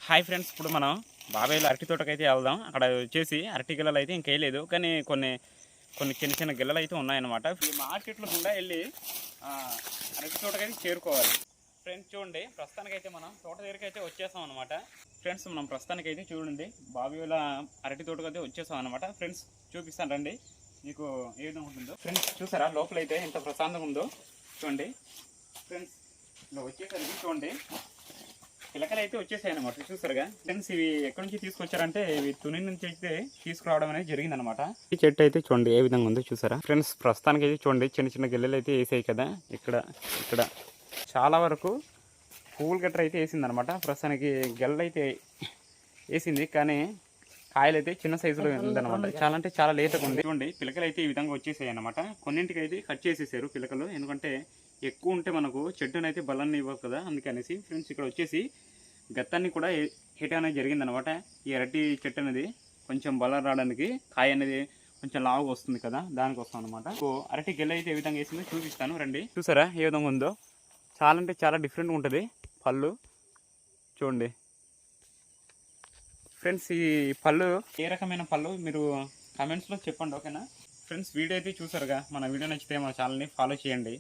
Hi friends, ఇప్పుడు మనం బాబాయ్ల అరటి తోటకైతే వెళ్దాం. అక్కడ వచ్చేసి అరటి గిల్లలు అయితే ఇంకేయలేదు, కానీ కొన్ని కొన్ని చిన్న చిన్న గిల్లలు అయితే ఉన్నాయన్నమాట. ఈ మార్కెట్లో గుండా వెళ్ళి అరటి తోటకైతే చేరుకోవాలి. ఫ్రెండ్స్ చూడండి, ప్రస్తుతానికైతే మనం తోట దగ్గరికి అయితే వచ్చేసాం అనమాట. ఫ్రెండ్స్ మనం ప్రస్తుతానికైతే చూడండి బాబాయ్ల అరటి తోటకైతే వచ్చేసాం అనమాట. ఫ్రెండ్స్ చూపిస్తాను రండి మీకు ఏ విధంగా ఉంటుందో. ఫ్రెండ్స్ చూసారా లోపలైతే ఎంత ప్రశాంతంగా ఉందో చూడండి. ఫ్రెండ్స్ ఇలా వచ్చేసరికి చూడండి పిలకలు అయితే వచ్చేసాయి అనమాట. చూసారుగా ఫ్రెండ్స్, ఇవి ఎక్కడి నుంచి తీసుకొచ్చారంటే ఇవి తుని నుంచి అయితే తీసుకురావడం అనేది జరిగింది అనమాట. ఈ చెట్టు అయితే చూడండి ఏ విధంగా ఉందో చూసారా. ఫ్రెండ్స్ ప్రస్తుతానికి అయితే చూడండి చిన్న చిన్న గిల్లెలు అయితే వేసాయి కదా. ఇక్కడ ఇక్కడ చాలా వరకు పువ్వులు గట్ర అయితే వేసింది అనమాట. ప్రస్తుతానికి గెల్ల అయితే వేసింది, కానీ కాయలు అయితే చిన్న సైజులో ఉందన్నమాట. చాలా అంటే చాలా లేతగా ఉంది. చూడండి పిలకలు అయితే ఈ విధంగా వచ్చేసాయి అనమాట. కొన్నింటికి అయితే కట్ చేసేసారు పిలకలు, ఎందుకంటే ఎక్కువ ఉంటే మనకు చెట్టును అయితే బలాన్ని ఇవ్వదు కదా, అందుకనేసి. ఫ్రెండ్స్ ఇక్కడ వచ్చేసి గత్తాన్ని కూడా హీట్ అనేది జరిగిందనమాట. ఈ అరటి చెట్టు అనేది కొంచెం బలం రావడానికి, కాయ అనేది కొంచెం లావుగా వస్తుంది కదా, దానికోసం అనమాట. అరటి గెల్ల అయితే ఏ విధంగా వేసిందో చూపిస్తాను రండి. చూసారా ఏ విధంగా ఉందో. చాలా అంటే చాలా డిఫరెంట్గా ఉంటుంది పళ్ళు చూడండి. ఫ్రెండ్స్ ఈ పళ్ళు ఏ రకమైన పళ్ళు మీరు కామెంట్స్లో చెప్పండి, ఓకేనా. ఫ్రెండ్స్ వీడియో అయితే చూసారుగా. మన వీడియో నచ్చితే మన ఛానల్ని ఫాలో చేయండి.